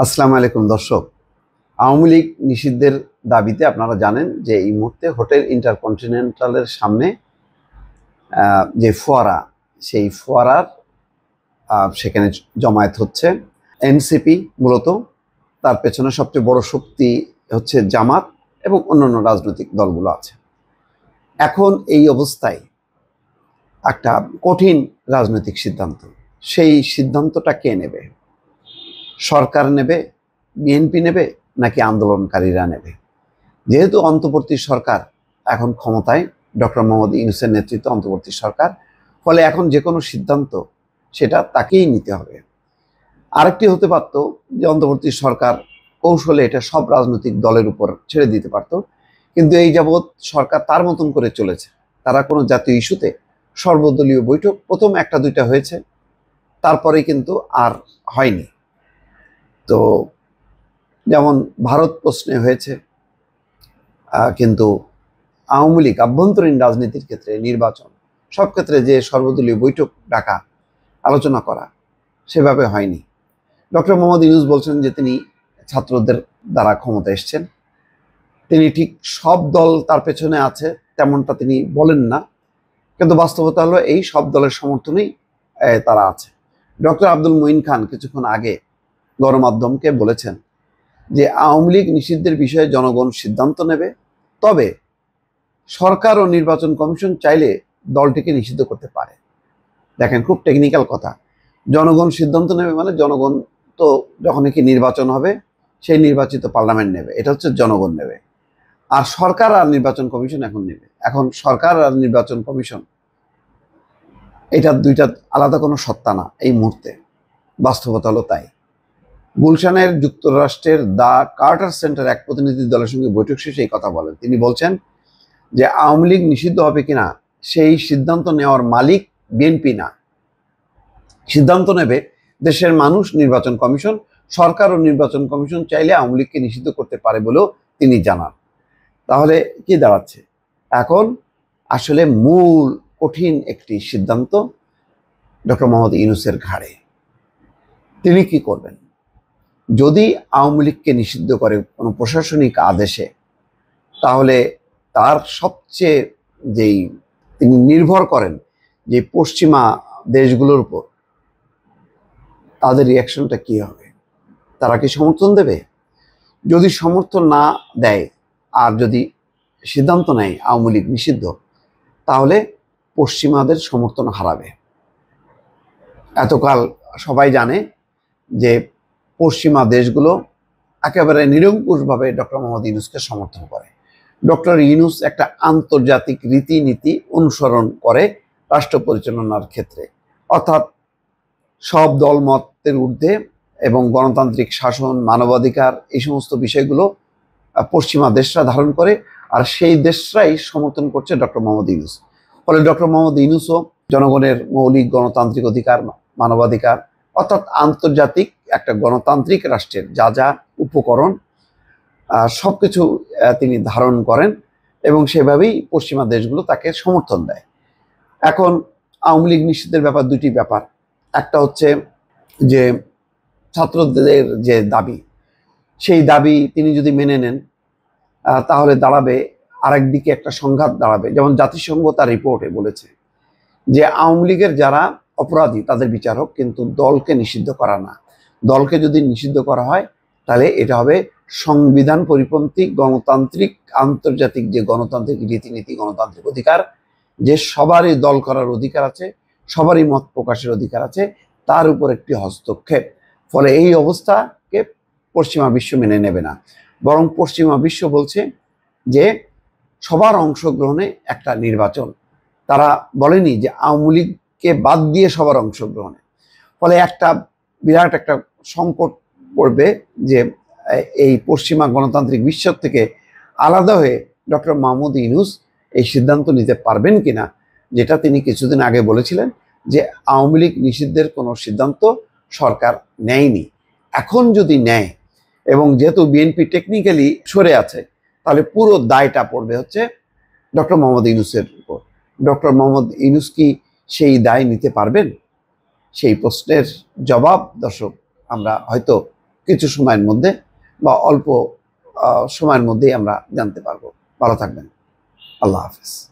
আসসালামু আলাইকুম দর্শক। আওয়ামী লীগ নিষিদ্ধের দাবিতে আপনারা জানেন যে এই মুহূর্তে হোটেল ইন্টারকন্টিনেন্টালের সামনে যে ফোয়ারা, সেই ফোয়ারার সেখানে জমায়েত হচ্ছে। এনসিপি মূলত, তার পেছনে সবচেয়ে বড় শক্তি হচ্ছে জামাত এবং অন্যান্য রাজনৈতিক দলগুলো আছে। এখন এই অবস্থায় একটা কঠিন রাজনৈতিক সিদ্ধান্ত, সেই সিদ্ধান্তটা কে নেবে? সরকার নেবে, বিএনপি নেবে, নাকি আন্দোলনকারীরা নেবে? যেহেতু অন্তর্বর্তী সরকার এখন ক্ষমতায়, ডক্টর মোহাম্মদ ইউনূসের নেতৃত্বে অন্তর্বর্তী সরকার, ফলে এখন যে কোনো সিদ্ধান্ত সেটা তাকেই নিতে হবে। আরেকটি হতে পারত যে অন্তর্বর্তী সরকার কৌশলে এটা সব রাজনৈতিক দলের উপর ছেড়ে দিতে পারত, কিন্তু এই যাবৎ সরকার তার মতন করে চলেছে। তারা কোনো জাতীয় ইস্যুতে সর্বদলীয় বৈঠক প্রথম একটা দুইটা হয়েছে, তারপরে কিন্তু আর হয়নি। তো যেমন ভারত প্রশ্নে হয়েছে, কিন্তু আওয়ামী লীগ আভ্যন্তরীণ রাজনীতির ক্ষেত্রে, নির্বাচন, সব ক্ষেত্রে যে সর্বদলীয় বৈঠক ডাকা, আলোচনা করা, সেভাবে হয়নি। ডক্টর মোহাম্মদ ইউনূস বলছেন যে তিনি ছাত্রদের দ্বারা ক্ষমতা এসছেন। তিনি ঠিক সব দল তার পেছনে আছে তেমনটা তিনি বলেন না, কিন্তু বাস্তবতা হলো এই সব দলের সমর্থনেই তারা আছে। ডক্টর আব্দুল মঈন খান কিছুক্ষণ আগে গণমাধ্যমকে বলেছেন যে আওয়ামী লীগ নিষিদ্ধের বিষয়ে জনগণ সিদ্ধান্ত নেবে, তবে সরকার ও নির্বাচন কমিশন চাইলে দলটিকে নিষিদ্ধ করতে পারে। দেখেন, খুব টেকনিক্যাল কথা। জনগণ সিদ্ধান্ত নেবে মানে জনগণ তো যখন কি নির্বাচন হবে, সেই নির্বাচিত পার্লামেন্ট নেবে, এটা হচ্ছে জনগণ নেবে। আর সরকার আর নির্বাচন কমিশন এখন নেবে। এখন সরকার আর নির্বাচন কমিশন, এটা দুইটা আলাদা কোনো সত্তা না এই মুহূর্তে। বাস্তবতা হলো তাই। গুলশানের যুক্তরাষ্ট্রের দ্য কার্টার সেন্টার এক প্রতিনিধি দলের সঙ্গে বৈঠক শেষে এই কথা বলেন। তিনি বলছেন যে আওয়ামী লীগ নিষিদ্ধ হবে কিনা সেই সিদ্ধান্ত নেওয়ার মালিক বিএনপি না, সিদ্ধান্ত নেবে দেশের মানুষ, নির্বাচন কমিশন। সরকার ও নির্বাচন কমিশন চাইলে আওয়ামী লীগকে নিষিদ্ধ করতে পারে বলেও তিনি জানান। তাহলে কি দাঁড়াচ্ছে? এখন আসলে মূল কঠিন একটি সিদ্ধান্ত ডক্টর মোহাম্মদ ইউনূসের ঘাড়ে। তিনি কি করবেন? যদি আওয়ামী লীগকে নিষিদ্ধ করে কোনো প্রশাসনিক আদেশে, তাহলে তার সবচেয়ে যেই তিনি নির্ভর করেন যে পশ্চিমা দেশগুলোর উপর, তাদের রিয়াকশনটা কি হবে? তারা কি সমর্থন দেবে? যদি সমর্থন না দেয় আর যদি সিদ্ধান্ত নেয় আওয়ামী লীগ নিষিদ্ধ, তাহলে পশ্চিমাদের সমর্থন হারাবে। এতকাল সবাই জানে যে পশ্চিমা দেশগুলো একেবারে নিরঙ্কুশভাবে ডক্টর মোহাম্মদ ইউনূসকে সমর্থন করে। ডক্টর ইউনূস একটা আন্তর্জাতিক রীতিনীতি অনুসরণ করে রাষ্ট্র পরিচালনার ক্ষেত্রে, অর্থাৎ সব দলমতের ঊর্ধ্বে এবং গণতান্ত্রিক শাসন, মানবাধিকার, এই সমস্ত বিষয়গুলো পশ্চিমা দেশরা ধারণ করে, আর সেই দেশরাই সমর্থন করছে ডক্টর মোহাম্মদ ইউনূস। ফলে ডক্টর মোহাম্মদ ইউনূসও জনগণের মৌলিক গণতান্ত্রিক অধিকার, মানবাধিকার, অর্থাৎ আন্তর্জাতিক একটা গণতান্ত্রিক রাষ্ট্রের যা যা উপকরণ, সব কিছু তিনি ধারণ করেন এবং সেভাবেই পশ্চিমা দেশগুলো তাকে সমর্থন দেয়। এখন আওয়ামী লীগ নিষিদ্ধের ব্যাপার দুটি ব্যাপার। একটা হচ্ছে যে ছাত্রদের যে দাবি, সেই দাবি তিনি যদি মেনে নেন, তাহলে দাঁড়াবে আরেকদিকে একটা সংঘাত দাঁড়াবে। যেমন জাতিসংঘ তার রিপোর্টে বলেছে যে আওয়ামী লীগের যারা অপরাধী তাদের বিচার হোক, কিন্তু দলকে নিষিদ্ধ করা না। দলকে যদি নিষিদ্ধ করা হয় তাহলে এটা হবে সংবিধান পরিপন্থী গণতান্ত্রিক আন্তর্জাতিক যে গণতান্ত্রিক রীতিনীতি, গণতান্ত্রিক অধিকার, যে সবারই দল করার অধিকার আছে, সবারই মত প্রকাশের অধিকার আছে, তার উপর একটি হস্তক্ষেপ। ফলে এই অবস্থাকে পশ্চিমা বিশ্ব মেনে নেবে না, বরং পশ্চিমা বিশ্ব বলছে যে সবার অংশগ্রহণে একটা নির্বাচন। তারা বলেনি যে আওয়ামী লীগকে বাদ দিয়ে সবার অংশগ্রহণে। ফলে একটা বিরাট একটা সংকট পড়বে যে এই পশ্চিমা গণতান্ত্রিক বিশ্ব থেকে আলাদা হয়ে ডক্টর মোহাম্মদ ইউনূস এই সিদ্ধান্ত নিতে পারবেন কিনা, যেটা তিনি কিছুদিন আগে বলেছিলেন যে আওয়ামী লীগ নিষিদ্ধের কোনো সিদ্ধান্ত সরকার নেয়নি। এখন যদি নেয়, এবং যেহেতু বিএনপি টেকনিক্যালি সরে আছে, তাহলে পুরো দায়টা পড়বে হচ্ছে ডক্টর মোহাম্মদ ইউনূসের উপর। ডক্টর মোহাম্মদ ইউনূস কি সেই দায় নিতে পারবেন? সেই প্রশ্নের জবাব দর্শক আমরা হয়তো কিছু সময়ের মধ্যে বা অল্প সময়ের মধ্যেই আমরা জানতে পারবো। ভালো থাকবেন। আল্লাহ হাফেজ।